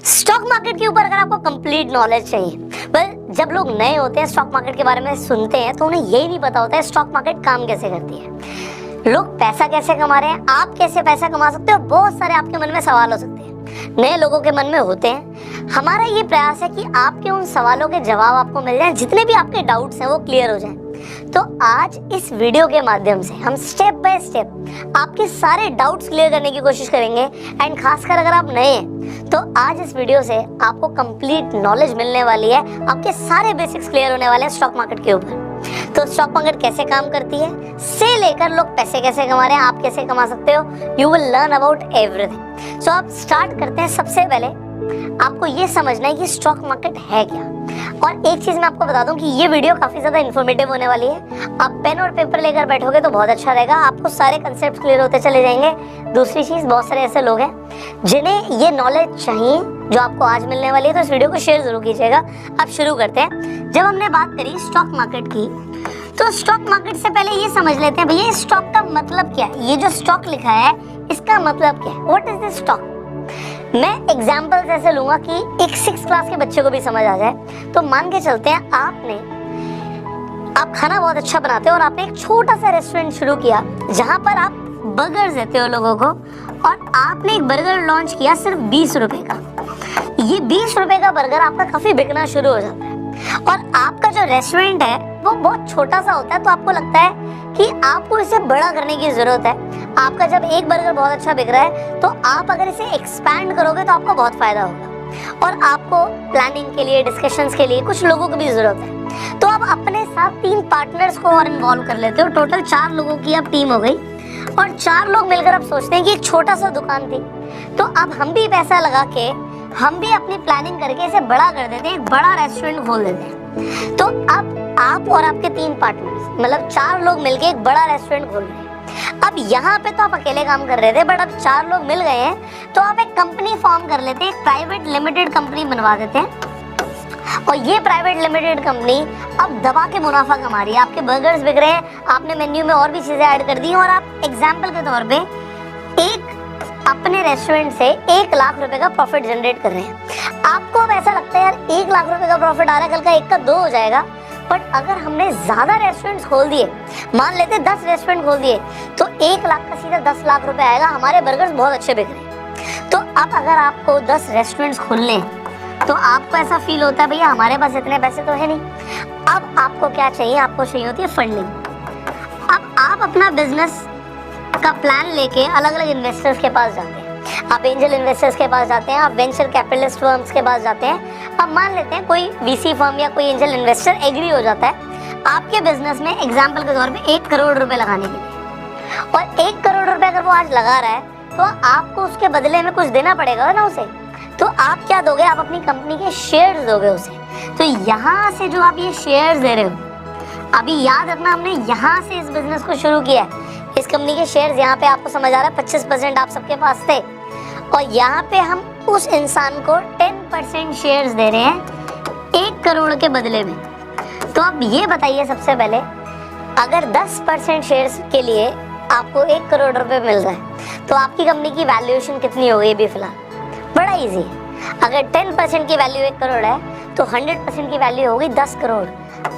Stock market के ऊपर अगर आपको कंप्लीट नॉलेज चाहिए, जब लोग नए होते हैं स्टॉक मार्केट के बारे में सुनते हैं तो उन्हें यही नहीं पता होता है स्टॉक मार्केट काम कैसे करती है, लोग पैसा कैसे कमा रहे हैं, आप कैसे पैसा कमा सकते हो। बहुत सारे आपके मन में सवाल हो सकते हैं, नए लोगों के मन में होते हैं। हमारा ये प्रयास है कि आपके उन सवालों के जवाब आपको मिल जाए, जितने भी आपके डाउट्स हैं वो क्लियर हो जाएं। तो आज इस वीडियो के माध्यम से हम स्टेप बाय स्टेप आपके सारे डाउट्स क्लियर करने की कोशिश करेंगे। एंड खासकर अगर आप नए हैं तो आज इस वीडियो से आपको कंप्लीट नॉलेज मिलने वाली है, आपके सारे बेसिक्स क्लियर होने वाले हैं स्टॉक मार्केट के ऊपर। तो स्टॉक मार्केट कैसे काम करती है से लेकर लोग पैसे कैसे कमा रहे हैं, आप कैसे कमा सकते हो, you will learn about everything. So आप स्टार्ट करते हैं। सबसे पहले आपको ये समझना है कि स्टॉक मार्केट है क्या। और एक चीज मैं आपको बता दूं कि ये वीडियो काफी ज्यादा इन्फॉर्मेटिव होने वाली है। आप पेन और पेपर लेकर बैठोगे तो बहुत अच्छा रहेगा, आपको सारे कंसेप्ट क्लियर होते चले जाएंगे। दूसरी चीज, बहुत सारे ऐसे लोग हैं जिन्हें ये नॉलेज चाहिए जो आपको आज मिलने वाली है, तो इस वीडियो को शेयर जरूर कीजिएगा। अब शुरू करते हैं। जब हमने बात करी स्टॉक मार्केट की, तो स्टॉक मार्केट से पहले ये समझ लेते हैं भैया स्टॉक का मतलब क्या है। ये जो स्टॉक लिखा है इसका मतलब क्या है, व्हाट इज दिस स्टॉक। मैं एग्जाम्पल्स ऐसे लूंगा कि एक 6th क्लास के बच्चे को भी समझ आ जाए। तो मान के चलते हैं आप खाना बहुत अच्छा बनाते हो और आपने एक छोटा सा रेस्टोरेंट शुरू किया जहां पर आप बर्गर देते हो लोगों को, और आपने एक बर्गर लॉन्च किया सिर्फ 20 रुपए का। ये 20 रुपए का बर्गर आपका काफी बिकना शुरू हो जाता है, और आपका जो रेस्टोरेंट है वो बहुत छोटा सा होता है। तो आपको लगता है कि आपको इसे बड़ा करने की जरूरत है। आपका जब एक बर्गर बहुत अच्छा बिक रहा है तो आप अगर इसे एक्सपैंड करोगे तो आपको बहुत फायदा होगा, और आपको प्लानिंग के लिए, डिस्कशंस के लिए कुछ लोगों की भी जरूरत है। तो आप अपने साथ 3 पार्टनर्स को और इन्वॉल्व कर लेते हो। टोटल 4 लोगों की अब टीम हो गई, और 4 लोग मिलकर अब सोचते हैं कि एक छोटा सा दुकान थी, तो अब हम भी पैसा लगा के हम भी अपनी प्लानिंग करके इसे बड़ा कर देते हैं, एक बड़ा रेस्टोरेंट खोल देते हैं। तो अब आप और आपके 3 पार्टनर्स, मतलब 4 लोग मिलके एक बड़ा रेस्टोरेंट खोल रहे हैं। अब यहाँ पे तो आप अकेले काम कर रहे थे, बट अब 4 लोग मिल गए हैं तो आप एक कंपनी फॉर्म कर लेते हैं, एक प्राइवेट लिमिटेड कंपनी बनवा देते हैं। और ये प्राइवेट लिमिटेड कंपनी अब दबा के मुनाफा कमा रही है। आपके बर्गर्स बिक रहे हैं, आपने मेन्यू में और भी चीजें ऐड कर दी, और आप एग्जाम्पल के तौर पे एक अपने रेस्टोरेंट से 1 लाख रुपए का प्रॉफिट जनरेट कर रहे हैं। आपको अब ऐसा लगता है यार 1 लाख रुपए का प्रॉफिट आ रहा है, कल का 1 का 2 हो जाएगा। बट अगर हमने ज्यादा रेस्टोरेंट्स खोल दिए, मान लेते 10 रेस्टोरेंट खोल दिए, तो 1 लाख का सीधा 10 लाख रुपए आएगा। हमारे बर्गर्स बहुत अच्छे बिक रहे हैं। तो अब अगर आपको 10 रेस्टोरेंट्स खोलने तो आपको ऐसा फील होता है भैया हमारे पास इतने पैसे तो है नहीं। अब आपको क्या चाहिए, आपको चाहिए होती है फंडिंग। अब आप अपना बिजनेस का प्लान लेके अलग अलग इन्वेस्टर्स के पास जाते हैं। आप एंजल इन्वेस्टर्स के पास जाते हैं, आप वेंचर कैपिटलिस्ट फर्म्स के पास जाते हैं। अब मान लेते हैं कोई वीसी फर्म या कोई एंजल इन्वेस्टर एग्री हो जाता है आपके बिजनेस में एग्जाम्पल के तौर पे 1 करोड़ रुपए लगाने के लिए, और 1 करोड़ रुपए अगर वो आज लगा रहा है तो आपको उसके बदले में कुछ देना पड़ेगा ना उसे। तो आप क्या दोगे, आप अपनी कंपनी के शेयर्स दोगे उसे। तो यहाँ से जो आप ये शेयर्स दे रहे हो, अभी याद रखना हमने यहाँ से इस बिजनेस को शुरू किया है। इस कंपनी के शेयर्स यहाँ पे आपको समझ आ रहा है 25% आप सबके पास थे, और यहाँ पे हम उस इंसान को 10% शेयर्स दे रहे हैं 1 करोड़ के बदले में। तो अब ये बताइए सबसे पहले, अगर 10% शेयर्स के लिए आपको 1 करोड़ रुपए मिल रहा है तो आपकी कंपनी की वैल्यूएशन कितनी होगी अभी फिलहाल। बड़ा इजी है। अगर 10% की वैल्यू 1 करोड़ है तो 100% की वैल्यू होगी 10 करोड़।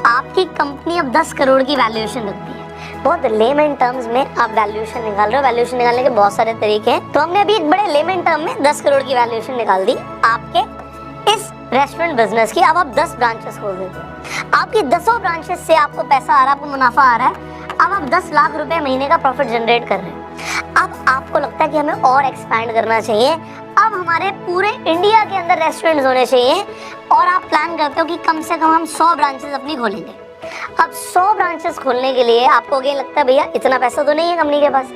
आपकी कंपनी अब 10 करोड़ की वैल्यूएशन रखती है। बहुत लेमन टर्म्स में आप वैल्यूएशन निकाल रहे हो। वैल्यूएशन निकालने के बहुत सारे तरीके हैं, तो हमने अभी एक बड़े लेमन टर्म में 10 करोड़ की वैल्यूएशन निकाल दी आपके इस रेस्टोरेंट बिजनेस की। अब आप 10 ब्रांचेस खोल देते हो, आपकी 10 ब्रांचेस से आपको पैसा आ रहा है, आपको मुनाफा आ रहा है। अब आप 10 लाख रुपए महीने का प्रॉफिट जनरेट कर रहे हैं। अब आपको लगता है कि हमें और एक्सपैंड करना चाहिए, अब हमारे पूरे इंडिया के अंदर रेस्टोरेंट्स होने चाहिए, और आप प्लान करते हो कि कम से कम हम 100 ब्रांचेस अपनी खोलेंगे। अब 100 ब्रांचेस खोलने के लिए आपको ये लगता है भैया इतना पैसा तो नहीं है कंपनी के पास।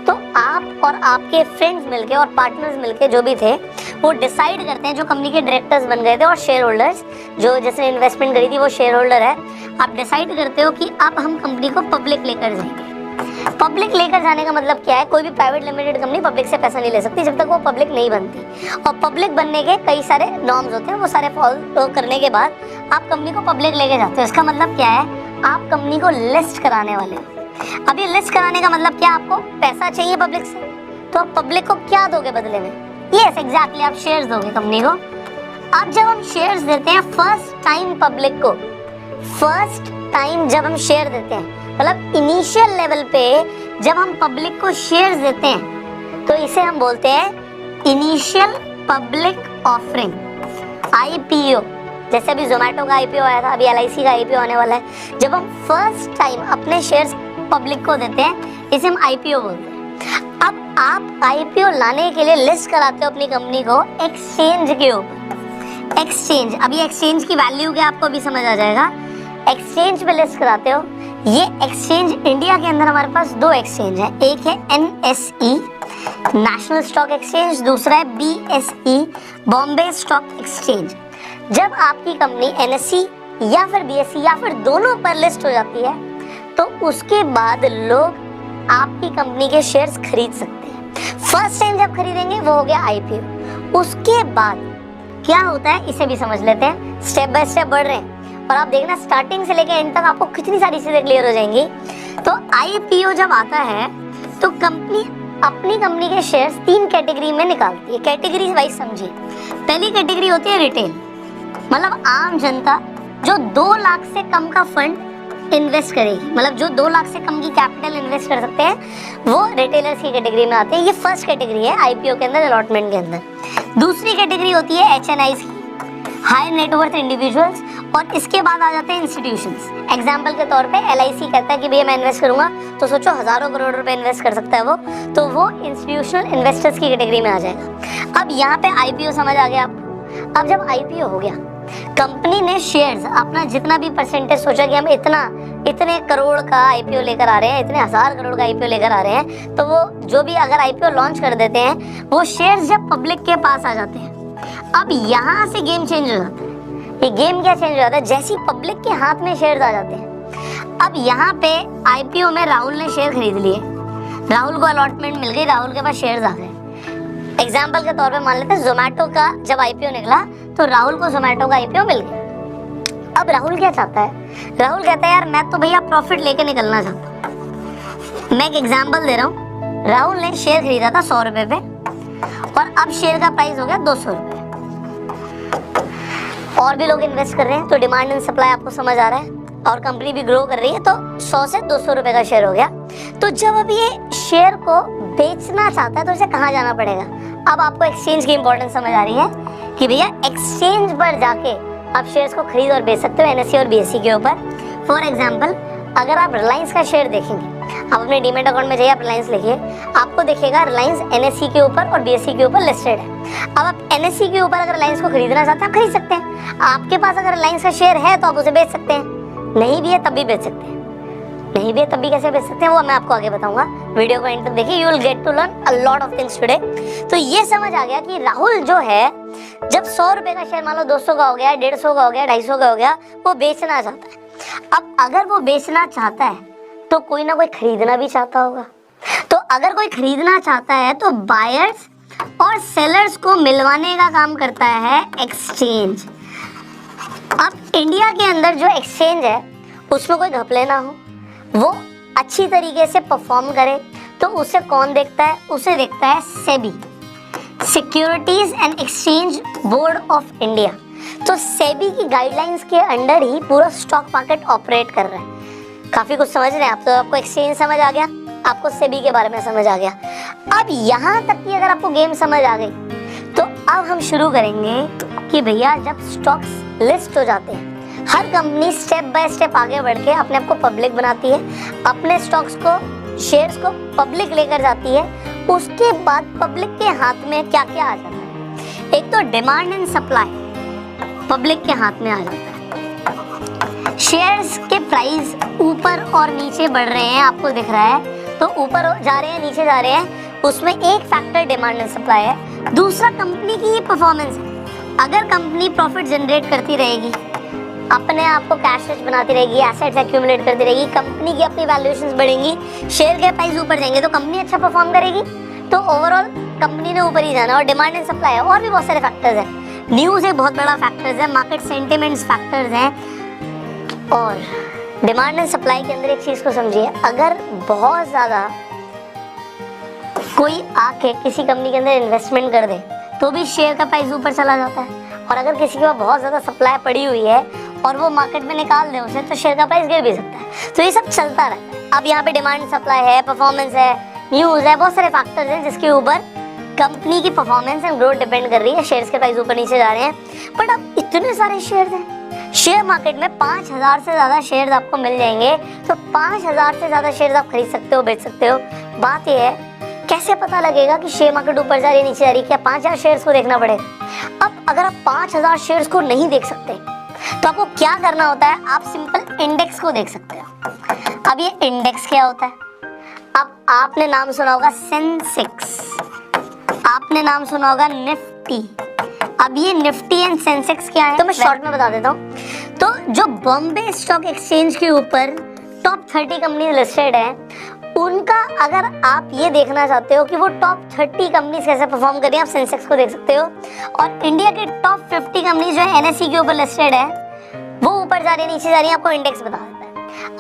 तो आप और आपके फ्रेंड्स मिलके और पार्टनर्स मिलके जो भी थे वो डिसाइड करते हैं, जो कंपनी के डायरेक्टर्स बन गए थे और शेयर होल्डर्स, जो जिसने इन्वेस्टमेंट करी थी वो शेयर होल्डर है। आप डिसाइड करते हो कि अब हम कंपनी को पब्लिक लेकर जाएंगे। पब्लिक लेकर जाने का मतलब क्या है, कोई भी प्राइवेट लिमिटेड कंपनी पब्लिक से पैसा नहीं ले सकती जब तक वो पब्लिक नहीं बनती। और पब्लिक बनने के कई सारे नॉर्म्स होते हैं, वो सारे फॉलो करने के बाद आप कंपनी को पब्लिक लेके जाते हो। इसका मतलब क्या है, आप कंपनी को लिस्ट कराने वाले हो। अब ये लिस्ट कराने का मतलब क्या, आपको पैसा चाहिए पब्लिक से, तो आप पब्लिक को क्या दोगे बदले में? यस एग्जैक्टली, आप शेयर्स दोगे कंपनी को। अब जब हम शेयर्स देते हैं फर्स्ट टाइम पब्लिक को, फर्स्ट टाइम जब हम शेयर देते हैं, मतलब इनिशियल लेवल पे जब हम पब्लिक को शेयर्स देते हैं, तो इसे हम बोलते हैं इनिशियल पब्लिक ऑफरिंग, IPO। जैसे अभी जोमेटो का IPO आया था, अभी LIC का IPO आने वाला है। जब हम फर्स्ट टाइम अपने शेयर्स पब्लिक को देते हैं, इसे हम IPO बोलते हैं। अब आप IPO लाने के लिए लिस्ट कराते हो अपनी कंपनी को एक्सचेंज के ऊपर। एक्सचेंज, अभी एक्सचेंज की वैल्यू क्या आपको अभी समझ आ जाएगा। एक्सचेंज पे लिस्ट कराते हो। ये एक्सचेंज इंडिया के अंदर हमारे पास 2 एक्सचेंज है, एक है NSE नेशनल स्टॉक एक्सचेंज, दूसरा है BSE बॉम्बे स्टॉक एक्सचेंज। जब आपकी कंपनी NSE या फिर BSE या फिर दोनों पर लिस्ट हो जाती है, तो उसके बाद लोग आपकी कंपनी के शेयर्स खरीद सकते हैं। फर्स्ट टाइम जब खरीदेंगे वो हो गया IPO। उसके बाद क्या होता है इसे भी समझ लेते हैं, स्टेप बाय स्टेप बढ़ रहे हैं और आप देखना स्टार्टिंग से लेकर एंड तक आपको कितनी सारी चीजें क्लियर हो जाएंगी। तो IPO जब आता है तो कंपनी अपनी कंपनी के शेयर्स 3 कैटेगरी में निकालती है। कैटेगरी वाइज समझिए। पहली कैटेगरी होती है रिटेल, मतलब आम जनता जो 2 लाख से कम का फंड इन्वेस्ट करेगी, मतलब जो 2 लाख से कम की कैपिटल इन्वेस्ट कर सकते हैं, वो रिटेलर्स की कैटेगरी में आते हैं। ये फर्स्ट कैटेगरी है IPO के अंदर, अलॉटमेंट के अंदर। दूसरी कैटेगरी होती है HNIs की, हाई नेटवर्थ इंडिविजुअल्स, और इसके बाद आ जाते हैं इंस्टीट्यूशंस। एग्जाम्पल के तौर पे LIC कहता है कि भैया मैं इन्वेस्ट करूंगा, तो सोचो हजारों करोड़ रुपए इन्वेस्ट कर सकता है वो, तो वो इंस्टीट्यूशनल इन्वेस्टर्स की कैटेगरी में आ जाएगा। अब यहाँ पे IPO समझ आ गया आपको। अब जब IPO हो गया, कंपनी ने शेयर्स अपना जितना भी परसेंटेज सोचा कि हम इतने करोड़ का IPO लेकर आ रहे हैं, इतने हजार करोड़ का IPO लेकर आ रहे हैं, तो वो जो भी अगर IPO लॉन्च कर देते हैं, वो शेयर्स जब पब्लिक के पास आ जाते हैं, अब यहाँ से गेम चेंज हो जाता है। ये गेम क्या चेंज हो जाता है, जैसी पब्लिक के हाथ में शेयर्स आ जाते हैं। अब यहाँ पे IPO में राहुल ने शेयर खरीद लिए, राहुल को अलॉटमेंट मिल गई, राहुल के पास शेयर्स आ गए। एग्जाम्पल के तौर पे मान लेते हैं जोमेटो का जब IPO निकला, तो राहुल को जोमेटो का IPO मिल गया। अब राहुल क्या चाहता है, राहुल कहता है यार मैं तो भैया प्रॉफिट लेके निकलना चाहता हूँ। मैं एक एग्जाम्पल दे रहा हूँ, राहुल ने शेयर खरीदा था 100 रुपए पे, और अब शेयर का प्राइस हो गया 200 रुपए। और भी लोग इन्वेस्ट कर रहे हैं, तो डिमांड एंड सप्लाई आपको समझ आ रहा है, और कंपनी भी ग्रो कर रही है, तो 100 से 200 रुपए का शेयर हो गया। तो जब अब ये शेयर को बेचना चाहता है, तो इसे कहाँ जाना पड़ेगा। अब आपको एक्सचेंज की इंपॉर्टेंस समझ आ रही है कि भैया एक्सचेंज पर जाके आप शेयर्स को खरीद और बेच सकते हो, NSE और BSE के ऊपर। फॉर एग्जाम्पल, अगर आप रिलायंस का शेयर देखेंगे, आप अपने डीमेट अकाउंट में जाइए, आप रिलायंस लिखिए, आपको दिखेगा रिलायंस NSE के ऊपर और BSE के ऊपर लिस्टेड है। अब आप NSE के ऊपर अगर रिलायंस को खरीदना चाहते हैं, आप खरीद सकते हैं। आपके पास अगर रिलायंस का शेयर है तो आप उसे बेच सकते हैं, नहीं भी है तब भी बेच सकते हैं। नहीं भी है तब भी कैसे बेच सकते हैं, वो मैं आपको आगे बताऊंगा। वीडियो को एंड तक देखिए, you will get to learn a lot of things today. तो ये समझ आ गया कि राहुल जो है, जब 100 रुपए का शेयर मान लो 200 का हो गया, 150 का हो गया, 250 का हो गया, वो बेचना चाहता है। अब अगर वो बेचना चाहता है तो कोई ना कोई खरीदना भी चाहता होगा। तो अगर कोई खरीदना चाहता है तो बायर्स और सेलर्स को मिलवाने का काम करता है एक्सचेंज। अब इंडिया के अंदर जो एक्सचेंज है उसमें कोई घपले ना हो, वो अच्छी तरीके से परफॉर्म करे, तो उसे कौन देखता है, उसे देखता है SEBI, securities and exchange board of India. तो सेबी की गाइडलाइंस के अंडर ही पूरा स्टॉक मार्केट ऑपरेट कर रहा है। काफी कुछ समझ रहे हैं आप, तो आपको एक्सचेंज समझ आ गया, आपको सेबी के बारे में समझ आ गया। अब यहाँ तक की अगर आपको गेम समझ आ गई, तो अब हम शुरू करेंगे कि भैया जब स्टॉक्स लिस्ट हो जाते हैं, हर कंपनी स्टेप बाय स्टेप आगे बढ़ के अपने आप को पब्लिक बनाती है, अपने स्टॉक्स को, शेयर्स को पब्लिक लेकर जाती है। उसके बाद पब्लिक के हाथ में क्या क्या आ जाता है, एक तो डिमांड एंड सप्लाई पब्लिक के हाथ में आ जाता है। शेयर्स के प्राइस ऊपर और नीचे बढ़ रहे हैं, आपको दिख रहा है, तो ऊपर जा रहे हैं, नीचे जा रहे हैं, उसमें एक फैक्टर डिमांड एंड सप्लाई है। दूसरा कंपनी की ही परफॉर्मेंस है। अगर कंपनी प्रॉफिट जनरेट करती रहेगी, अपने आप को कैश रिच बनाती रहेगी, एसेट्स एक्यूमुलेट करती रहेगी, कंपनी की अपनी वैल्यूएशंस बढ़ेंगी, शेयर के प्राइस ऊपर जाएंगे, तो कंपनी अच्छा परफॉर्म करेगी, तो ओवरऑल कंपनी ने ऊपर ही जाना। और डिमांड एंड सप्लाई है, और भी बहुत सारे फैक्टर्स हैं। न्यूज़ एक बहुत बड़ा फैक्टर्स है, मार्केट सेंटिमेंट्स फैक्टर्स हैं। और डिमांड एंड सप्लाई के अंदर एक चीज़ को समझिए, अगर बहुत ज़्यादा कोई आके किसी कंपनी के अंदर इन्वेस्टमेंट कर दे, तो भी शेयर का प्राइस ऊपर चला जाता है। और अगर किसी के पास बहुत ज़्यादा सप्लाई पड़ी हुई है और वो मार्केट में निकाल दे उसे, तो शेयर का प्राइस गिर भी सकता है। तो ये सब चलता रहता है। अब यहाँ पे डिमांड सप्लाई है, परफॉर्मेंस है, न्यूज़ है, बहुत सारे फैक्टर्स हैं जिसके ऊपर कंपनी की परफॉर्मेंस एंड ग्रोथ डिपेंड कर रही है। शेयर्स के प्राइस ऊपर नीचे जा रहे हैं, बट अब इतने सारे शेयर्स हैं शेयर मार्केट में, 5000 से ज़्यादा शेयर्स आपको मिल जाएंगे। तो 5000 से ज़्यादा शेयर्स आप खरीद सकते हो, बेच सकते हो। बात यह है कैसे पता लगेगा कि शेयर मार्केट ऊपर जा रही है, नीचे जा रही है? क्या 5000 शेयर्स को देखना पड़ेगा? अब अगर आप 5000 शेयर्स को नहीं देख सकते तो आपको क्या करना होता है? आप सिंपल इंडेक्स को देख सकते हो। अब ये इंडेक्स क्या होता है? अब आपने नाम सुना होगा सेंसेक्स, आपने नाम सुना होगा निफ्टी। अब ये निफ्टी एंड सेंसेक्स क्या है तो मैं शॉर्ट में बता देता हूँ। तो जो बॉम्बे स्टॉक एक्सचेंज के ऊपर टॉप 30 कंपनी लिस्टेड है, उनका अगर आप ये देखना चाहते हो कि वो टॉप 30 कंपनीज कैसे परफॉर्म कर रही हैं, आप सेंसेक्स को देख सकते हो। और इंडिया के टॉप 50 कंपनीज जो है एनएसई के ऊपर लिस्टेड है, वो ऊपर जा रही है, नीचे जा रही है, आपको इंडेक्स बता देता है।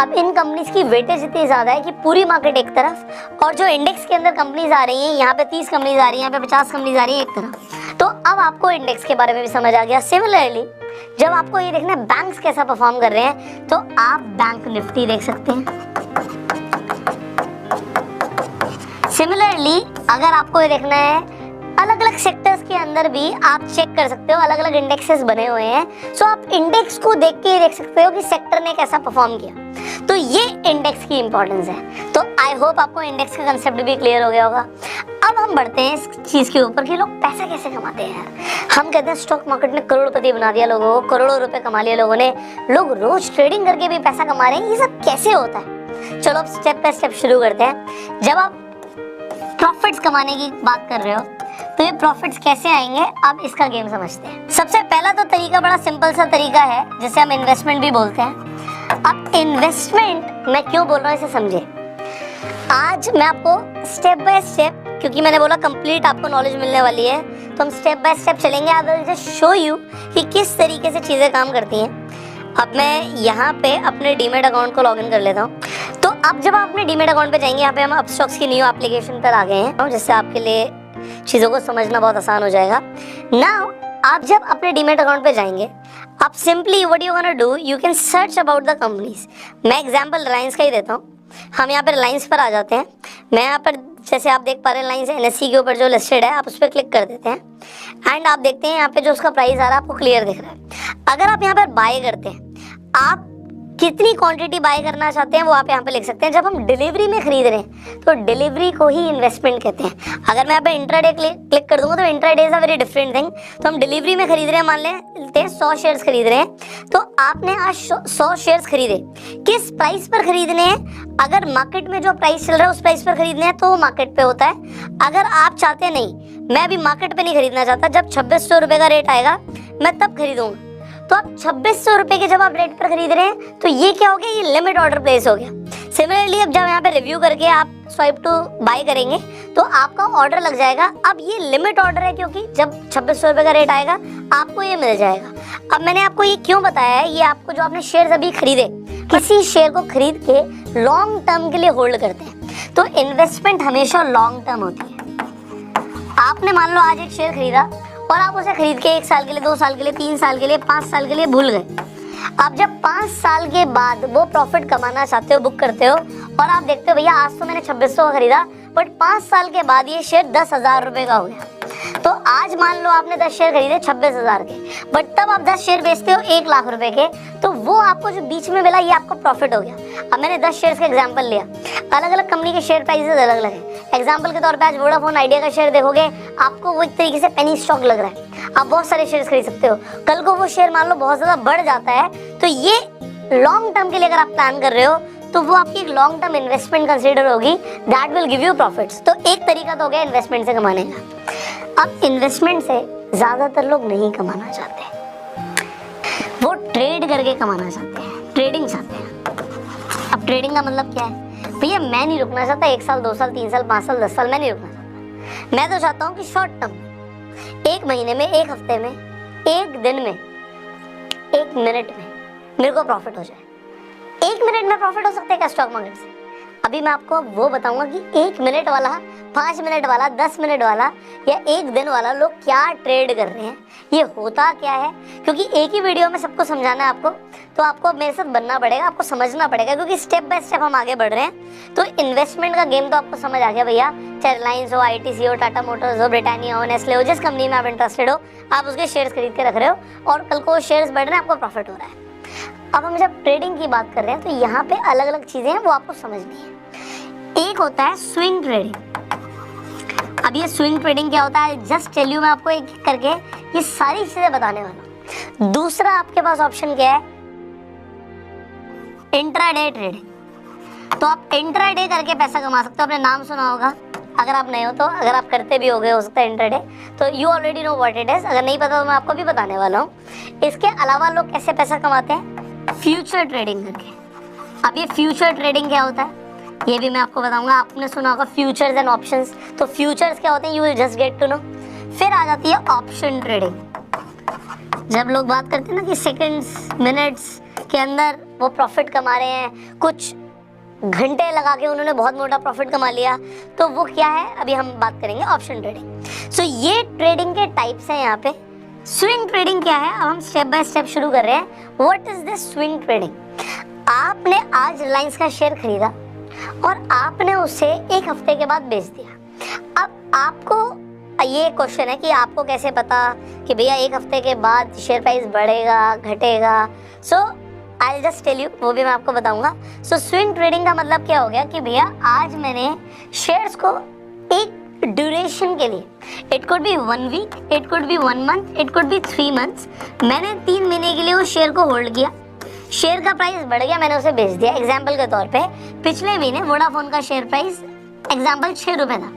अब इन कंपनीज की वेटेज इतनी ज्यादा है कि पूरी मार्केट एक तरफ और जो इंडेक्स के अंदर कंपनीज आ रही हैं, यहाँ पे 30 कंपनीज आ रही हैं, यहाँ पे 50 कंपनीज आ रही है एक तरफ। तो अब आपको इंडेक्स के बारे में भी समझ आ गया। सिमिलरली जब आपको ये देखना है बैंक्स कैसा परफॉर्म कर रहे हैं, तो आप बैंक निफ्टी देख सकते हैं। सिमिलरली अगर आपको ये देखना है, अलग अलग सेक्टर्स के अंदर भी आप चेक कर सकते हो, अलग अलग इंडेक्सेस बने हुए हैं। सो आप इंडेक्स को देख के देख सकते हो कि सेक्टर ने कैसा परफॉर्म किया। तो ये इंडेक्स की इंपॉर्टेंस है। तो आई होप आपको इंडेक्स का कंसेप्ट भी क्लियर हो गया होगा। अब हम बढ़ते हैं इस चीज के ऊपर कि लोग पैसा कैसे कमाते हैं। हम कहते हैं स्टॉक मार्केट ने करोड़पति बना दिया लोगों को, करोड़ों रुपए कमा लिए लोगों ने, लोग रोज ट्रेडिंग करके भी पैसा कमा रहे हैं। ये सब कैसे होता है? चलो अब स्टेप बाय स्टेप शुरू करते हैं। जब आप प्रॉफिट्स कमाने की बात कर रहे हो तो ये प्रॉफिट्स कैसे आएंगे, अब इसका गेम समझते हैं। सबसे पहला तो तरीका बड़ा सिंपल सा तरीका है जिसे हम इन्वेस्टमेंट भी बोलते हैं। अब इन्वेस्टमेंट मैं क्यों बोल रहा हूँ इसे समझे। आज मैं आपको स्टेप बाय स्टेप, क्योंकि मैंने बोला कंप्लीट आपको नॉलेज मिलने वाली है, तो हम स्टेप बाय स्टेप चलेंगे। आई विल जस्ट शो यू कि किस तरीके से चीज़ें काम करती हैं। अब मैं यहाँ पे अपने डीमेट अकाउंट को लॉगिन कर लेता हूँ। तो अब जब आप अपने डीमेट अकाउंट पे जाएंगे, यहाँ पे हम अपस्टॉक्स की न्यू एप्लीकेशन पर आ गए हैं, जिससे आपके लिए चीज़ों को समझना बहुत आसान हो जाएगा। नाउ आप जब अपने डीमेट अकाउंट पे जाएंगे, आप simply what you gonna do, you can search about the companies. मैं एग्जांपल रिलायंस का ही देता हूँ। हम यहाँ पे रिलायंस पर आ जाते हैं। मैं यहाँ पर जैसे आप देख पा रहे हैं रिलायंस एनएसई के ऊपर जो लिस्टेड है, आप उस पर क्लिक कर देते हैं एंड आप देखते हैं यहाँ पे जो उसका प्राइस आ रहा है आपको क्लियर दिख रहा है। अगर आप यहाँ पर बाय करते हैं, आप कितनी क्वांटिटी बाय करना चाहते हैं वो आप यहाँ पे लिख सकते हैं। जब हम डिलीवरी में खरीद रहे हैं तो डिलीवरी को ही इन्वेस्टमेंट कहते हैं। अगर मैं यहाँ पे इंट्राडे क्लिक कर दूंगा तो intraday is a very different thing. तो हम डिलीवरी में खरीद रहे हैं, मान लेते हैं 100 शेयर्स खरीद रहे हैं, तो आपने आज 100 शेयर्स खरीदे। किस प्राइस पर खरीदने हैं? अगर मार्केट में जो प्राइस चल रहा है उस प्राइस पर खरीदने हैं तो वो मार्केट पे होता है। अगर आप चाहते नहीं, मैं अभी मार्केट पे नहीं खरीदना चाहता, जब 2600 रुपये का रेट आएगा मैं तब खरीदूंगा, तो आप 2600 रुपये के जब आप रेट पर खरीद रहे हैं तो ये क्या हो गया, ये लिमिट ऑर्डर प्लेस हो गया। सिमिलरली अब जब यहाँ पे रिव्यू करके आप स्वाइप टू बाय करेंगे तो आपका ऑर्डर लग जाएगा। अब ये लिमिट ऑर्डर है क्योंकि जब 2600 रुपये का रेट आएगा आपको ये मिल जाएगा। अब मैंने आपको ये क्यों बताया है, ये आपको जो आपने शेयर अभी खरीदे, किसी शेयर को खरीद के लॉन्ग टर्म के लिए होल्ड करते हैं। तो इन्वेस्टमेंट हमेशा लॉन्ग टर्म होती है। आपने मान लो आज एक शेयर खरीदा और आप उसे खरीद के 1 साल के लिए, 2 साल के लिए, 3 साल के लिए, 5 साल के लिए भूल गए। आप जब 5 साल के बाद वो प्रॉफिट कमाना चाहते हो, बुक करते हो और आप देखते हो भैया आज तो मैंने 2600 का खरीदा, बट 5 साल के बाद ये शेयर 10,000 रुपये का हो गया। तो आज मान लो आपने 10 शेयर खरीदे 26,000 के, बट तब आप 10 शेयर बेचते हो 1 लाख रुपए के, तो वो आपको जो बीच में मिला ये आपका प्रॉफिट हो गया। अब मैंने 10 शेयर्स का एग्जांपल लिया, अलग अलग कंपनी के शेयर प्राइसेस अलग अलग है। एग्जांपल के तौर पे आज वोडाफोन आइडिया का शेयर देखोगे, आपको वो एक तरीके से पेनी स्टॉक लग रहा है, आप बहुत सारे शेयर्स खरीद सकते हो। कल को वो शेयर मान लो बहुत ज्यादा बढ़ जाता है, तो ये लॉन्ग टर्म के लिए अगर आप प्लान कर रहे हो तो वो आपकी एक लॉन्ग टर्म इन्वेस्टमेंट कंसीडर होगी, that will give you profits. तो एक तरीका तो हो गया इन्वेस्टमेंट से कमाने का। अब इन्वेस्टमेंट से ज्यादातर लोग नहीं कमाना चाहते, वो ट्रेड करके कमाना चाहते हैं, ट्रेडिंग चाहते हैं। अब ट्रेडिंग का मतलब क्या है, भैया मैं नहीं रुकना चाहता 1 साल, 2 साल, 3 साल, 5 साल, 10 साल, मैं नहीं रुकना चाहता। मैं तो चाहता हूँ कि शॉर्ट टर्म, 1 महीने में, 1 हफ्ते में, 1 दिन में, 1 मिनट में मेरे को प्रॉफिट हो जाए। 1 मिनट में प्रॉफिट हो सकता है क्या स्टॉक मार्केट से? अभी मैं आपको वो बताऊंगा कि 1 मिनट वाला, 5 मिनट वाला, 10 मिनट वाला या 1 दिन वाला लोग क्या ट्रेड कर रहे हैं, ये होता क्या है। क्योंकि एक ही वीडियो में सबको समझाना है आपको, तो आपको मेरे साथ बनना पड़ेगा, आपको समझना पड़ेगा, क्योंकि स्टेप बाय स्टेप हम आगे बढ़ रहे हैं। तो इन्वेस्टमेंट का गेम तो आपको समझ आ गया भैया, चाहे रिलायंस हो, ITC हो, टाटा मोटर्स हो, ब्रिटानिया हो, नेस्ले हो, जिस कंपनी में आप इंटरेस्टेड हो आप उसके शेयर्स खरीद के रख रहे हो और कल को शेयर्स बढ़ रहे हैं, आपको प्रॉफिट हो रहा है। अब हम जब ट्रेडिंग की बात कर रहे हैं तो यहाँ पे अलग अलग चीजें हैं वो आपको समझनी है। एक होता है स्विंग ट्रेडिंग। अब ये स्विंग ट्रेडिंग क्या होता है, जस्ट टेल यू, मैं आपको एक एक करके ये सारी चीजें बताने वाला हूँ। दूसरा आपके पास ऑप्शन क्या है, इंट्राडे ट्रेडिंग। तो आप इंट्राडे करके पैसा कमा सकते हो, आपने नाम सुना होगा, अगर आप नए हो तो, अगर आप करते भी हो सकता है इंट्राडे, तो you already know what it is. अगर नहीं पता तो मैं आपको भी बताने वाला हूँ। इसके अलावा लोग कैसे पैसा कमाते हैं, फ्यूचर ट्रेडिंग करके। अब ये फ्यूचर ट्रेडिंग क्या होता है ये भी मैं आपको बताऊंगा। आपने सुना होगा फ्यूचर्स एंड ऑप्शंस, तो फ्यूचर्स क्या होते हैं, you will just get to know. फिर आ जाती है ऑप्शन ट्रेडिंग। जब लोग बात करते हैं ना कि सेकंड्स, मिनट्स के अंदर वो प्रॉफिट कमा रहे हैं, कुछ घंटे लगा के उन्होंने बहुत मोटा प्रॉफिट कमा लिया, तो वो क्या है अभी हम बात करेंगे, ऑप्शन ट्रेडिंग। सो ये ट्रेडिंग के टाइप्स हैं यहाँ पे। स्विंग ट्रेडिंग क्या है, अब हम स्टेप बाय स्टेप शुरू कर रहे हैं। What is this swing trading? आपने आज रिलायंस का शेयर खरीदा और आपने उसे 1 हफ्ते के बाद बेच दिया। अब आपको ये क्वेश्चन है कि आपको कैसे पता कि भैया 1 हफ्ते के बाद शेयर प्राइस बढ़ेगा घटेगा। सो आई जस्ट टेल यू, वो भी मैं आपको बताऊंगा। सो स्विंग ट्रेडिंग का मतलब क्या हो गया कि भैया आज मैंने शेयर्स को एक ड्यूरेशन के लिए, it could be 1 week, it could be 1 month, it could be 3 months, मैंने 3 महीने के लिए उस शेयर को होल्ड किया। शेयर का प्राइस बढ़ गया, मैंने उसे बेच दिया। एग्जाम्पल के तौर पे पिछले महीने वोडाफोन का शेयर प्राइस एग्जाम्पल 6 रुपए था,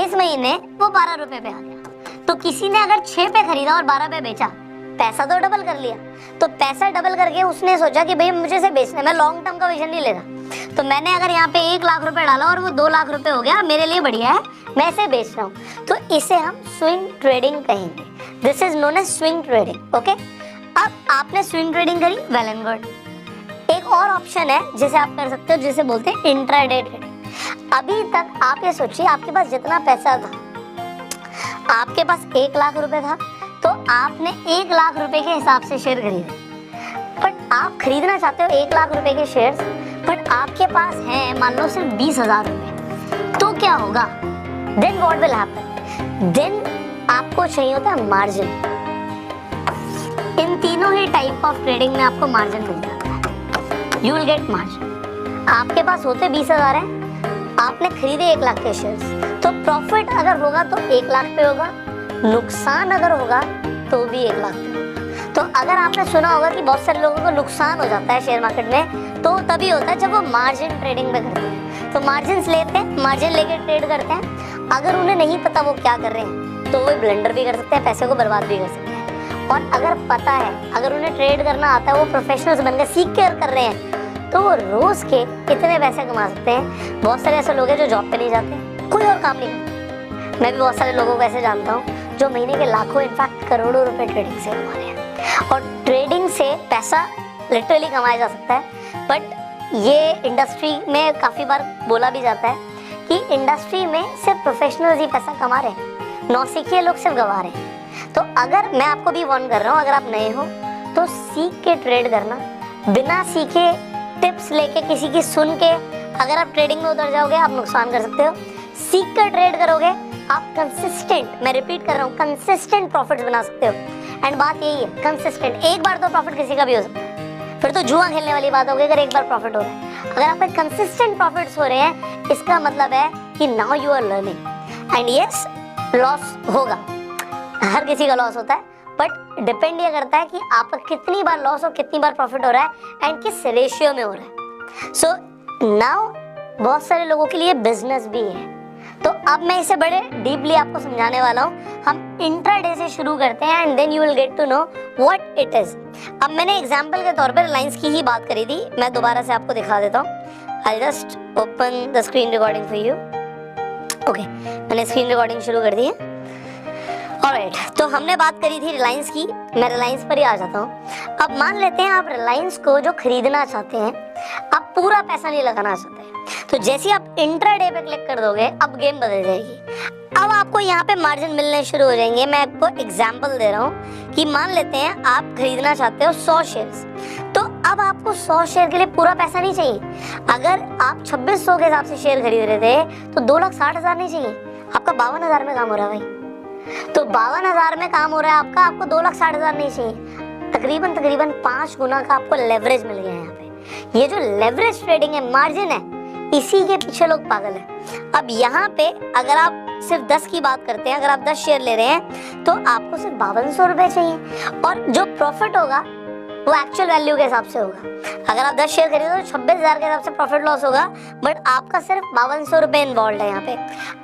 इस महीने वो 12 रुपए पे आ गया। तो किसी ने अगर 6 पे खरीदा और 12 पे बेचा, पैसा तो डबल कर लिया। तो पैसा डबल करके उसने सोचा कि भाई मुझे इसे बेचना है, मैं लॉन्ग टर्म का विजन नहीं ले रहा। तो मैंने अगर यहाँ पे 1 लाख रुपए डाला और वो 2 लाख रुपए हो गया, मेरे लिए बढ़िया है, मैं इसे बेच रहा हूँ। तो इसे हम स्विंग ट्रेडिंग कहेंगे। This is known as swing trading. Okay, अब आपने स्विंग ट्रेडिंग करी, वेल एंड गुड। एक और ऑप्शन है जिसे आप कर सकते हो, जिसे बोलते हैं इंट्राडे ट्रेडिंग। अभी तक आप ये सोचिए, आपके पास जितना पैसा था, आपके पास 1 लाख रुपए था, तो आपने 1 लाख रुपए के हिसाब से शेयर खरीदे। बट आप खरीदना चाहते हो 1 लाख रुपए के शेयर्स, बट आपके पास है मान लो सिर्फ 20,000 रुपए। तो क्या होगा, then what will happen, then आपको चाहिए होता है मार्जिन। इन तीनों ही टाइप ऑफ ट्रेडिंग में आपको मार्जिन मिल जाता है, यू विल गेट मार्जिन। आपके पास होते 20,000 है, आपने खरीदे 1 लाख के शेयर्स, तो प्रॉफिट अगर होगा तो 1 लाख पे होगा, नुकसान अगर होगा तो भी 1 लाख पे होगा। तो अगर आपने सुना होगा कि बहुत सारे लोगों को नुकसान हो जाता है शेयर मार्केट में, तो तभी होता है जब वो मार्जिन ट्रेडिंग में करते हैं। तो मार्जिन लेते हैं, मार्जिन लेके ट्रेड करते हैं। अगर उन्हें नहीं पता वो क्या कर रहे हैं, तो वो ब्लंडर भी कर सकते हैं, पैसे को बर्बाद भी कर सकते हैं। और अगर पता है, अगर उन्हें ट्रेड करना आता है, वो प्रोफेशनल्स बनकर सीख कर रहे हैं, तो वो रोज के इतने पैसे कमा सकते हैं। बहुत सारे ऐसे लोग हैं जो जॉब पे नहीं जाते, कोई और काम नहीं करते। मैं भी बहुत सारे लोगों को ऐसे जानता हूँ जो महीने के लाखों, इनफैक्ट करोड़ों रुपए ट्रेडिंग से कमा रहे हैं। और ट्रेडिंग से पैसा लिटरली कमाया जा सकता है। बट ये इंडस्ट्री में काफ़ी बार बोला भी जाता है कि इंडस्ट्री में सिर्फ प्रोफेशनल्स ही पैसा कमा रहे हैं, नौसिखिए लोग सिर्फ गंवा रहे हैं। तो अगर मैं आपको भी वार्न कर रहा हूँ, अगर आप नए हो तो सीख के ट्रेड करना, बिना सीखे टिप्स लेके किसी की सुन के अगर आप ट्रेडिंग में उतर जाओगे, आप नुकसान कर सकते हो। सीख कर ट्रेड करोगे, आप कंसिस्टेंट, मैं रिपीट कर रहा हूँ, कंसिस्टेंट प्रॉफिट्स बना सकते हो। एंड बात यही है, कंसिस्टेंट। एक बार तो प्रॉफिट किसी का भी हो सकता है, फिर तो जुआ खेलने वाली बात होगी अगर एक बार प्रॉफिट हो रहा है। अगर आपके कंसिस्टेंट प्रॉफिट्स हो रहे हैं, इसका मतलब है कि now you are learning. And yes, loss होगा, हर किसी का लॉस होता है, बट डिपेंड ये करता है कि आपका कितनी बार लॉस और कितनी बार प्रॉफिट हो रहा है एंड किस रेशियो में हो रहा है। सो नाउ बहुत सारे लोगों के लिए बिजनेस भी है। तो अब मैं इसे बड़े डीपली आपको समझाने वाला हूँ। हम इंट्राडे से शुरू करते हैं and then you will get to know what it is. अब मैंने एग्जांपल के तौर पर रिलायंस की ही बात करी थी, मैं दोबारा से आपको दिखा देता हूँ। I just open the screen recording for you. Okay, मैंने स्क्रीन रिकॉर्डिंग शुरू कर दी है। ऑलराइट, तो हमने बात करी थी रिलायंस की, मैं रिलायंस पर ही आ जाता हूँ। अब मान लेते हैं आप रिलायंस को जो खरीदना चाहते हैं, आप पूरा पैसा नहीं लगाना चाहते, तो जैसे ही आप इंट्राडे पे क्लिक कर दोगे अब गेम बदल जाएगी। अब आपको यहाँ पे मार्जिन मिलने शुरू हो जाएंगे। मैं आपको एग्जांपल दे रहा हूँ कि मान लेते हैं आप खरीदना चाहते हो 100 शेयर्स, तो अब आपको 100 शेयर के लिए पूरा पैसा नहीं चाहिए। अगर आप 2600 के हिसाब से शेयर खरीद रहे थे तो 2,60,000 नहीं चाहिए, आपका 52,000 में काम हो रहा है भाई। तो 52,000 में काम हो रहा है आपका, आपको 2,60,000 नहीं चाहिए। तकरीबन 5 गुना का आपको लेवरेज मिल गया है यहाँ पे। ये जो लेवरेज ट्रेडिंग है, मार्जिन है, इसी के पीछे लोग पागल है। अब यहाँ पे अगर आप सिर्फ 10 की बात करते हैं, अगर आप 10 शेयर ले रहे हैं तो आपको सिर्फ 5200 रुपए चाहिए, और जो प्रॉफिट होगा वो एक्चुअल वैल्यू के हिसाब से होगा। अगर आप 10 शेयर खरीदो तो 26,000 के हिसाब से प्रॉफिट लॉस होगा, बट आपका सिर्फ 5200 रुपए इन्वॉल्व है यहाँ पे।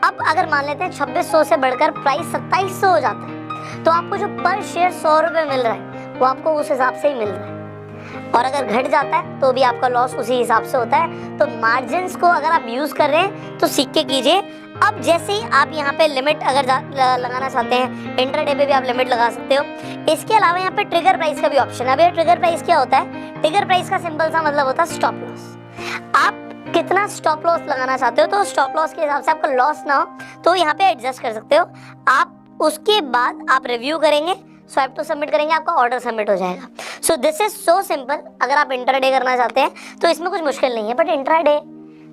अब अगर मान लेते हैं 2600 से बढ़कर प्राइस 2700 हो जाता है, तो आपको जो पर शेयर 100 रुपए मिल रहा है वो आपको उस हिसाब से ही मिल रहा है, और अगर घट जाता है तो भी आपका लॉस उसी हिसाब से होता है। तो मार्जिन्स को अगर आप यूज कर रहे हैं तो सीख के कीजिए। अब जैसे ही आप यहाँ पे लिमिट अगर लगाना चाहते हैं, इंट्राडे पे भी आप लिमिट लगा सकते हो। इसके अलावा यहाँ पे ट्रिगर प्राइस का भी ऑप्शन है। अब ये ट्रिगर प्राइस क्या होता है? ट्रिगर प्राइस का सिंपल सा मतलब होता है स्टॉप लॉस। आप कितना स्टॉप लॉस लगाना चाहते हो, तो स्टॉप लॉस के हिसाब से आपका लॉस ना हो तो यहाँ पे एडजस्ट कर सकते हो आप। उसके बाद आप रिव्यू करेंगे, स्वाइप टू सबमिट करेंगे, आपका ऑर्डर सबमिट हो जाएगा। सो दिस इज सो सिंपल। अगर आप इंट्राडे करना चाहते हैं तो इसमें कुछ मुश्किल नहीं है, बट इंट्राडे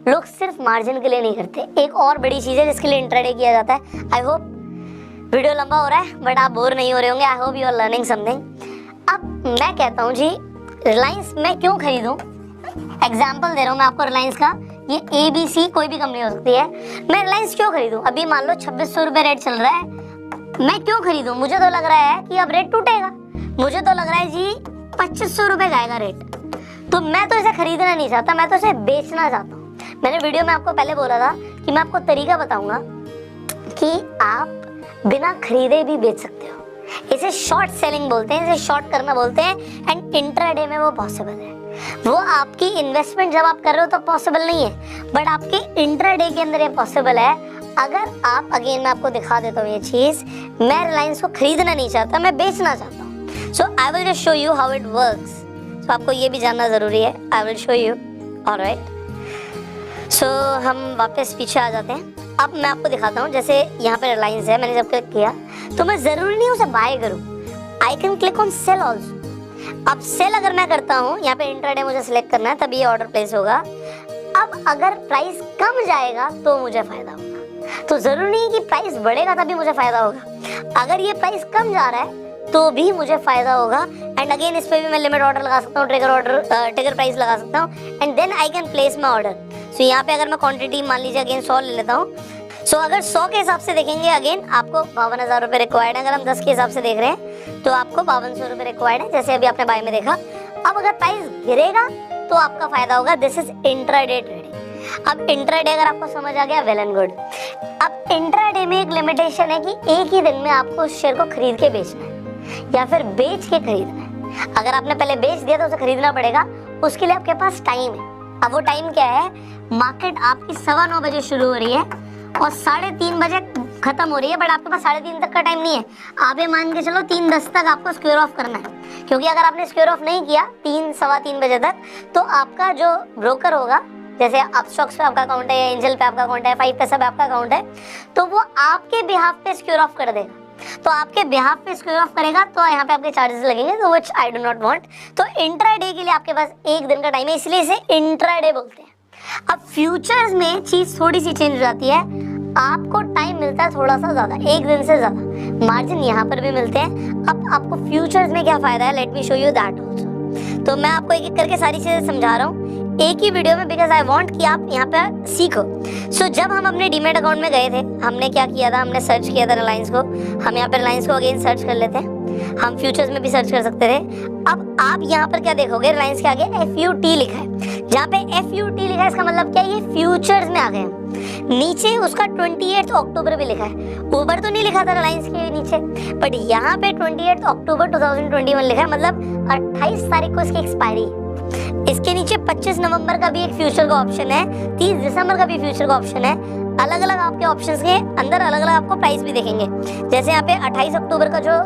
लोग सिर्फ मार्जिन के लिए नहीं करते। एक और बड़ी चीज है जिसके लिए इंट्राडे किया जाता है। आई होप वीडियो लंबा हो रहा है बट आप बोर नहीं हो रहे होंगे। I hope you are learning something. अब मैं कहता हूँ जी, रिलायंस मैं क्यों खरीदूं? एग्जाम्पल दे रहा हूँ मैं आपको रिलायंस का। ये ABC कोई भी कंपनी हो सकती है। मैं रिलायंस क्यों खरीदूं? अभी मान लो 2600 रुपए रेट चल रहा है, मैं क्यों खरीदूं? मुझे तो लग रहा है कि अब रेट टूटेगा, मुझे तो लग रहा है जी 2500 रुपए जाएगा रेट, तो मैं तो इसे खरीदना नहीं चाहता, मैं तो इसे बेचना चाहता हूँ। मैंने वीडियो में आपको पहले बोला था कि मैं आपको तरीका बताऊंगा कि आप बिना खरीदे भी बेच सकते हो। इसे शॉर्ट सेलिंग बोलते हैं, इसे शॉर्ट करना बोलते हैं, एंड इंट्राडे में वो पॉसिबल है। वो आपकी इन्वेस्टमेंट जब आप कर रहे हो तो पॉसिबल नहीं है, बट आपके इंट्राडे के अंदर ये पॉसिबल है। अगर आप, अगेन मैं आपको दिखा देता हूँ ये चीज, मैं रिलायंस को खरीदना नहीं चाहता, मैं बेचना चाहता हूँ। So I will just show you how it works. तो आपको ये भी जानना जरूरी है। I will show you. Alright, so हम वापस पीछे आ जाते हैं। अब मैं आपको दिखाता हूँ, जैसे यहाँ पे रिलायंस है, मैंने जब क्लिक किया तो मैं जरूरी नहीं उसे बाय करूँ, I can click on sale also. अब सेल अगर मैं करता हूँ, यहाँ पे इंट्राडे मुझे सिलेक्ट करना है तभी ये ऑर्डर प्लेस होगा। अब अगर प्राइस कम जाएगा तो मुझे फायदा होगा, तो जरूरी नहीं कि प्राइस बढ़ेगा तभी मुझे फायदा होगा। अगर ये प्राइस कम जा रहा है तो भी मुझे फायदा होगा। एंड अगेन इस पे भी मैं लिमिट ऑर्डर लगा सकता हूँ, ट्रिगर प्राइस लगा सकता हूँ, and then I can place my order. So यहाँ पे अगर मैं क्वांटिटी मान लीजिए अगेन 100 ले लेता हूँ। सो अगर 100 के हिसाब से देखेंगे, अगेन आपको 52,000 रुपये रिक्वायर्ड है। अगर हम 10 के हिसाब से देख रहे हैं तो आपको 5200 रुपये रिक्वायर्ड है, जैसे अभी आपने बाय में देखा। अब अगर प्राइस गिरेगा तो आपका फायदा होगा। This is intraday trading. अब इंट्राडे अगर आपको समझ आ गया, वेल एंड गुड। अब इंट्राडे में एक लिमिटेशन है कि एक ही दिन में आपको उस शेयर को खरीद के बेचना है या फिर बेच के खरीदना है। अगर आपने पहले बेच दिया तो उसे खरीदना पड़ेगा, उसके लिए आपके पास टाइम है। अब वो टाइम क्या है? मार्केट आपकी 9:15 बजे शुरू हो रही है और 3:30 बजे खत्म हो रही है, बट आपके पास 3:30 तक का टाइम नहीं है। आप ये मान के चलो 3:10 तक आपको स्क्वेयर ऑफ करना है, क्योंकि अगर आपने स्क्वेयर ऑफ नहीं किया 3-3:15 बजे तक तो आपका जो ब्रोकर होगा, जैसे अपस्टॉक्स पे आपका अकाउंट है या एंजल पे आपका अकाउंट है, 5 पैसा पे आपका अकाउंट है, तो वो आपके बिहाफ पे स्क्वेयर ऑफ कर देगा। तो आपके बिहाफ पे स्क्वेयर ऑफ करेगा तो यहाँ पे आपके चार्जेस लगेंगे, तो which I do not want. तो इंट्राडे के लिए आपके पास एक दिन का टाइम है, इसलिए इसे इंट्राडे बोलते हैं। अब फ्यूचर्स में चीज थोड़ी सी चेंज हो जाती है, आपको टाइम मिलता है थोड़ा सा ज्यादा, एक दिन से ज्यादा। मार्जिन यहाँ पर भी मिलते हैं। अब आपको फ्यूचर्स में क्या फायदा है, let me show you that also. तो मैं आपको एक एक करके सारी चीजें समझा रहा हूँ एक ही वीडियो में, बिकॉज आई वांट कि आप यहाँ पे सीखो। सो जब हम अपने डीमेट अकाउंट में गए थे, हमने क्या किया था, हमने सर्च किया था रिलायंस को। हम यहाँ पे रिलायंस को अगेन सर्च कर लेते हैं, हम फ्यूचर्स में भी सर्च कर सकते थे। अब आप यहाँ पर क्या देखोगे, रिलायंस के आगे FUT लिखा है। जहाँ पे FUT लिखा है इसका मतलब क्या है, ये फ्यूचर्स में आ गए हैं। नीचे उसका 28 अक्टूबर भी लिखा है, ऊपर तो नहीं लिखा था रिलायंस के नीचे, बट यहाँ पे 28 अक्टूबर 2021 लिखा है, मतलब 28 तारीख को इसकी एक्सपायरी है। इसके नीचे 25 नवंबर का भी एक फ्यूचर का ऑप्शन है, 30 दिसंबर का भी फ्यूचर का ऑप्शन है। अलग अलग आपके ऑप्शंस के अंदर अलग अलग आपको प्राइस भी देखेंगे। जैसे यहाँ पे 28 अक्टूबर का जो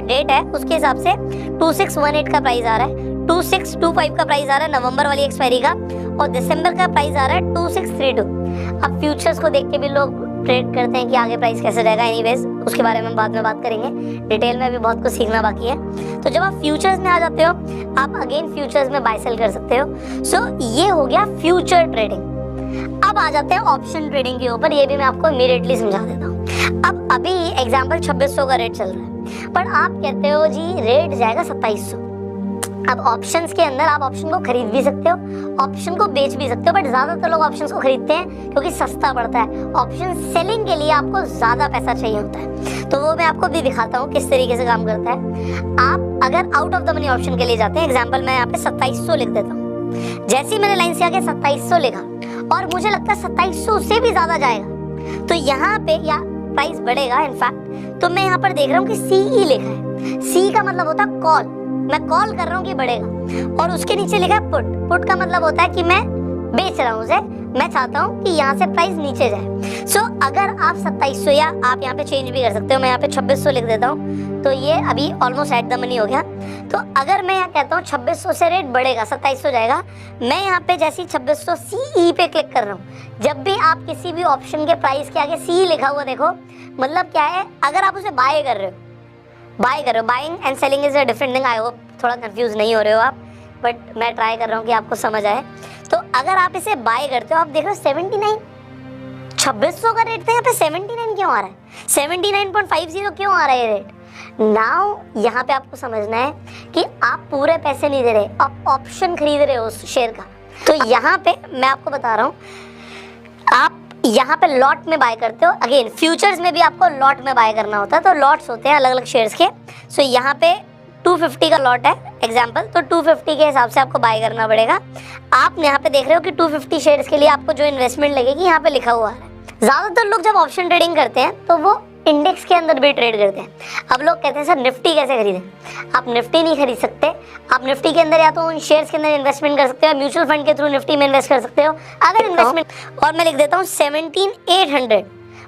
डेट है उसके हिसाब से 2618 का प्राइस आ रहा है, 2625 का प्राइस आ रहा है नवंबर वाली एक्सपायरी का, और दिसंबर का प्राइस आ रहा है 2632। अब फ्यूचर्स को देख के भी लोग ट्रेड करते हैं कि आगे प्राइस कैसे रहेगा। एनीवेज उसके बारे में बाद में बात करेंगे, डिटेल में अभी बहुत कुछ सीखना बाकी है। तो जब आप फ्यूचर्स में आ जाते हो, आप अगेन फ्यूचर्स में बाय सेल कर सकते हो। सो ये हो गया फ्यूचर ट्रेडिंग। अब आ जाते हैं ऑप्शन ट्रेडिंग के ऊपर, ये भी मैं आपको इमीडिएटली समझा देता हूँ। अब अभी एग्जाम्पल 2600 का रेट चल रहा है, पर आप कहते हो जी रेट जाएगा 2700। अब ऑप्शंस के अंदर आप ऑप्शन को खरीद भी सकते हो, ऑप्शन को बेच भी सकते हो, बट ज्यादातर लोग ऑप्शंस को खरीदते हैं क्योंकि सस्ता पड़ता है। ऑप्शन सेलिंग के लिए आपको ज्यादा पैसा चाहिए होता है, तो वो मैं आपको भी दिखाता हूँ किस तरीके से काम करता है। आप अगर out of the money option के लिए जाते हैं, एग्जाम्पल मैं यहाँ पे 2700 लिख देता हूँ। जैसे ही मैंने लाइन से आके 2700 लिखा और मुझे लगता है 2700 से भी ज्यादा जाएगा, तो यहाँ पे या प्राइस बढ़ेगा इनफैक्ट, तो मैं यहाँ पर देख रहा हूँ कि CE लिखा है। सी का मतलब होता है कॉल, मैं कॉल कर रहा हूँ कि बढ़ेगा, और उसके नीचे लिखा है पुट। पुट का मतलब होता है कि मैं बेच रहा हूँ उसे, मैं चाहता हूँ कि यहाँ से प्राइस नीचे जाए। सो अगर आप 2700, या आप यहाँ पे चेंज भी कर सकते हो, मैं यहाँ पे 2600 लिख देता हूँ, तो ये अभी ऑलमोस्ट एट द मनी हो गया। तो अगर मैं यहाँ कहता हूँ 2600 से रेट बढ़ेगा, 2700 जाएगा, मैं यहाँ पे जैसे 2600 CE पे क्लिक कर रहा हूँ। जब भी आप किसी भी ऑप्शन के प्राइस के आगे CE लिखा हुआ देखो, मतलब क्या है, अगर आप उसे बाय कर रहे हो, buying and selling is a different thing. I hope थोड़ा कंफ्यूज नहीं हो रहे हो आप, बट मैं ट्राई कर रहा हूँ कि आपको समझ आए। तो अगर आप इसे बाय करते हो, आप देख रहे हो 79, 2600 का रेट था, यहाँ पे 79 क्यों आ रहा है, 79.50 क्यों आ रहा है ये रेट। नाउ यहाँ पे आपको समझना है कि आप पूरे पैसे नहीं दे रहे, आप ऑप्शन खरीद रहे हो उस शेयर का। तो यहाँ पे मैं आपको बता रहा हूँ, आप यहाँ पे लॉट में बाय करते हो। अगेन फ्यूचर्स में भी आपको लॉट में बाय करना होता है, तो लॉट्स होते हैं अलग अलग शेयर्स के। सो यहाँ पे 250 का लॉट है एग्जांपल, तो 250 के हिसाब से आपको बाय करना पड़ेगा। आप यहाँ पे देख रहे हो कि 250 शेयर्स के लिए आपको जो इन्वेस्टमेंट लगेगी यहाँ पे लिखा हुआ है। ज्यादातर लोग जब ऑप्शन ट्रेडिंग करते हैं तो वो इंडेक्स के अंदर भी ट्रेड करते हैं। अब लोग कहते हैं सर निफ्टी कैसे खरीदें, आप निफ्टी नहीं खरीद सकते। आप निफ्टी के अंदर या तो उन शेयर्स के अंदर इन्वेस्टमेंट कर सकते हो, म्यूचुअल फंड के थ्रू निफ्टी में इन्वेस्ट कर सकते हो। अगर इन्वेस्टमेंट, और मैं लिख देता हूँ 17800,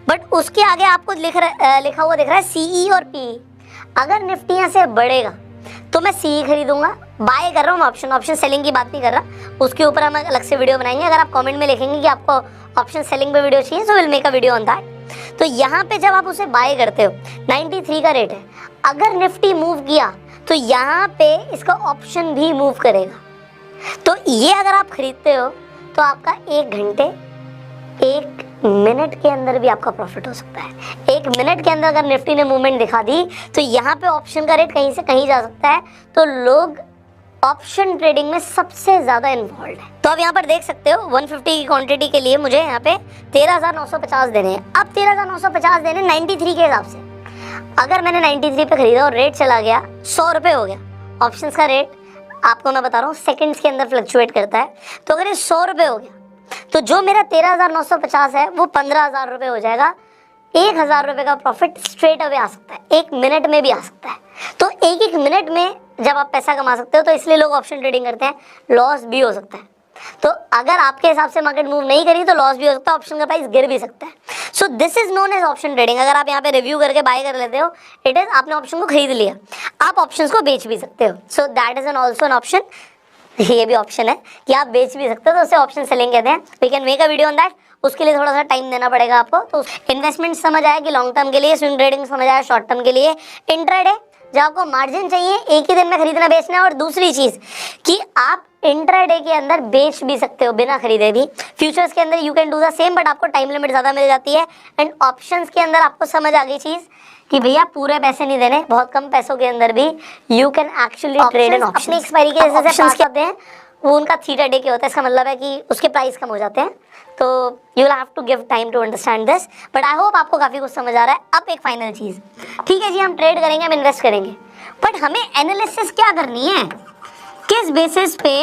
बट उसके आगे आपको लिखा हुआ दिख रहा है CE और PE। अगर निफ्टी यहाँ से बढ़ेगा तो मैं CE खरीदूंगा, बाय कर रहा हूँ ऑप्शन सेलिंग की बात नहीं कर रहा, उसके ऊपर हम अलग से वीडियो बनाएंगे। अगर आप कमेंट में लिखेंगे कि आपको ऑप्शन सेलिंग पे वीडियो चाहिए, so will make a video on that. तो यहाँ पे जब आप उसे बाय करते हो, 93 का रेट है, अगर निफ्टी मूव किया तो यहाँ पे इसका ऑप्शन भी मूव करेगा। तो ये अगर आप खरीदते हो तो आपका 1 घंटे 1 मिनट के अंदर भी आपका प्रॉफिट हो सकता है। 1 मिनट के अंदर अगर निफ्टी ने मूवमेंट दिखा दी तो यहाँ पे ऑप्शन का रेट कहीं से कहीं जा सकता है। तो लोग ऑप्शन ट्रेडिंग में सबसे ज्यादा इन्वॉल्व है। तो आप यहाँ पर देख सकते हो 150 की क्वांटिटी के लिए मुझे यहाँ पे 13,950 देने हैं। अब 13,950 देने 93 के हिसाब से, अगर मैंने 93 पे खरीदा और रेट चला गया 100 रुपये हो गया। ऑप्शंस का रेट आपको मैं बता रहा हूँ सेकंड्स के अंदर फ्लक्चुएट करता है। तो अगर ये 100 रुपये हो गया तो जो मेरा 13,950 है वो 15,000 रुपये हो जाएगा। 1,000 रुपये का प्रॉफिट स्ट्रेट अवे आ सकता है, 1 मिनट में भी आ सकता है। तो एक मिनट में जब आप पैसा कमा सकते हो, तो इसलिए लोग ऑप्शन ट्रेडिंग करते हैं। लॉस भी हो सकता है, तो अगर आपके हिसाब से मार्केट मूव नहीं करी तो लॉस भी हो सकता है, ऑप्शन का प्राइस गिर भी सकता है। So this is known as option trading. अगर आप यहाँ पे रिव्यू करके बाय कर लेते हो, इट इज आपने ऑप्शन को खरीद लिया, आप ऑप्शंस को बेच भी सकते हो। So that is an also an option. ये भी ऑप्शन है कि आप बेच भी सकते हो, तो उसे ऑप्शन सेलिंग कहते हैं। We can make a video on that. उसके लिए थोड़ा सा टाइम देना पड़ेगा आपको। तो इन्वेस्टमेंट समझ आया कि लॉन्ग टर्म के लिए, स्विंग ट्रेडिंग समझ आया शॉर्ट टर्म के लिए, इंट्राडे जब आपको मार्जिन चाहिए एक ही दिन में खरीदना बेचना है, और दूसरी चीज कि आप इंट्राडे के अंदर बेच भी सकते हो बिना खरीदे भी। फ्यूचर्स के अंदर you can do the same, but आपको टाइम लिमिट ज्यादा मिल जाती है। एंड ऑप्शंस के अंदर आपको समझ आ गई चीज कि भैया पूरे पैसे नहीं देने, बहुत कम पैसों के अंदर भी you can actually trade in option. अपनी एक्सपायरी के जैसे पास करते हैं वो उनका थीटा डे के होता है, इसका मतलब है कि उसके प्राइस कम हो जाते हैं। तो you will have to give time to understand this, but I hope आपको काफी कुछ समझ आ रहा है। अब एक फाइनल चीज, ठीक है जी, हम ट्रेड करेंगे, हम इन्वेस्ट करेंगे, बट हमें एनालिसिस क्या करनी है, किस बेसिस पे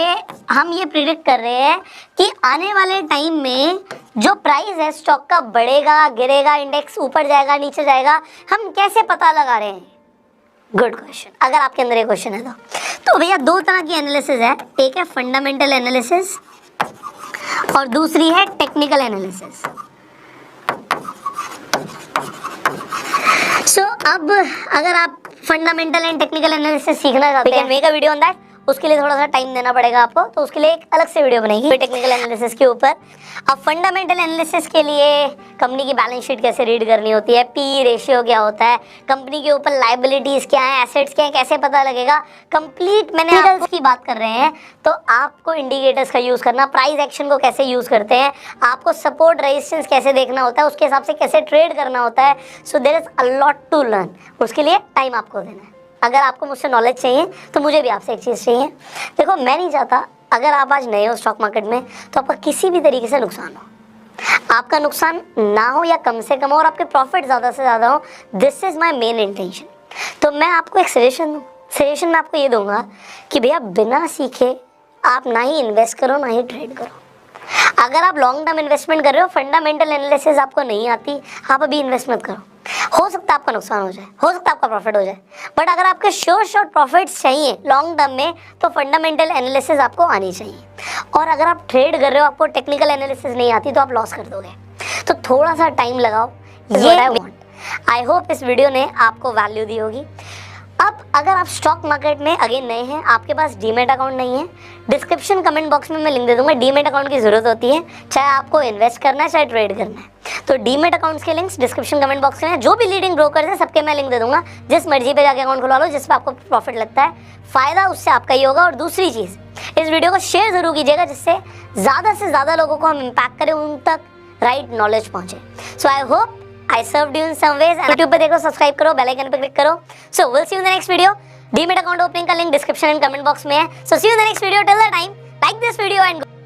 हम ये प्रिडिक्ट कर रहे हैं कि आने वाले टाइम में जो प्राइस है स्टॉक का बढ़ेगा गिरेगा, इंडेक्स ऊपर जाएगा नीचे जाएगा, हम कैसे पता लगा रहे हैं। Good question. अगर आपके अंदर ये क्वेश्चन है तो भैया 2 तरह की एनालिसिस है, एक है फंडामेंटल एनालिसिस और दूसरी है टेक्निकल एनालिसिस। सो अब अगर आप फंडामेंटल एंड टेक्निकल एनालिसिस सीखना चाहते हैं, make a video on that. उसके लिए थोड़ा सा टाइम देना पड़ेगा आपको, तो उसके लिए एक अलग से वीडियो बनेगी टेक्निकल एनालिसिस के ऊपर। अब फंडामेंटल एनालिसिस के लिए कंपनी की बैलेंस शीट कैसे रीड करनी होती है, पी रेशियो क्या होता है, कंपनी के ऊपर लायबिलिटीज क्या है, एसेट्स क्या है, कैसे पता लगेगा, कंप्लीट मैनेजर्स की बात कर रहे हैं तो आपको इंडिकेटर्स का यूज करना, प्राइस एक्शन को कैसे यूज करते हैं, आपको सपोर्ट रेजिस्टेंस कैसे देखना होता है, उसके हिसाब से कैसे ट्रेड करना होता है। So there is a lot to learn, उसके लिए टाइम आपको देना है। अगर आपको मुझसे नॉलेज चाहिए तो मुझे भी आपसे एक चीज़ चाहिए। देखो, मैं नहीं चाहता अगर आप आज नए हो स्टॉक मार्केट में तो आपका किसी भी तरीके से नुकसान हो, आपका नुकसान ना हो या कम से कम हो और आपके प्रॉफिट ज़्यादा से ज़्यादा हो। This is my main intention. तो मैं आपको एक सजेशन दूँ, सजेशन मैं आपको ये दूंगा कि भैया बिना सीखे आप ना ही इन्वेस्ट करो ना ही ट्रेड करो। अगर आप लॉन्ग टर्म इन्वेस्टमेंट कर रहे हो, फंडामेंटल एनालिसिस आपको नहीं आती, आप अभी इन्वेस्ट मत करो। हो सकता है आपका नुकसान हो जाए, हो सकता है आपका प्रॉफिट हो जाए, बट अगर आपके शॉर्ट प्रॉफिट्स चाहिए लॉन्ग टर्म में तो फंडामेंटल एनालिसिस आपको आनी चाहिए। और अगर आप ट्रेड कर रहे हो, आपको टेक्निकल एनालिसिस नहीं आती तो आप लॉस कर दोगे। तो थोड़ा सा टाइम लगाओ, ये आई वांट। आई होप इस वीडियो ने आपको वैल्यू दी होगी। अब अगर आप स्टॉक मार्केट में अगेन नए हैं, आपके पास डीमेट अकाउंट नहीं है, डिस्क्रिप्शन कमेंट बॉक्स में मैं लिंक दे दूंगा। डीमेट अकाउंट की जरूरत होती है, चाहे आपको इन्वेस्ट करना है चाहे ट्रेड करना है। तो डीमेट अकाउंट्स के लिंक्स डिस्क्रिप्शन कमेंट बॉक्स में है। जो भी लीडिंग ब्रोकर्स हैं सबके मैं लिंक दे दूंगा। जिस मर्जी पे जाके अकाउंट खुलवा लो, जिस पे आपको प्रॉफिट लगता है, फायदा उससे आपका ही होगा। और दूसरी चीज़, इस वीडियो को शेयर जरूर कीजिएगा जिससे ज़्यादा से ज़्यादा लोगों को हम इम्पैक्ट करें, उन तक राइट नॉलेज पहुँचे। So I hope I served you in some ways। YouTube पे देखो, सब्सक्राइब करो, बेल आइकन पे क्लिक करो। So we'll see you in the next video। Demat account opening का link description and comment box में है। So see you in the next video। Till the time, like this video and go।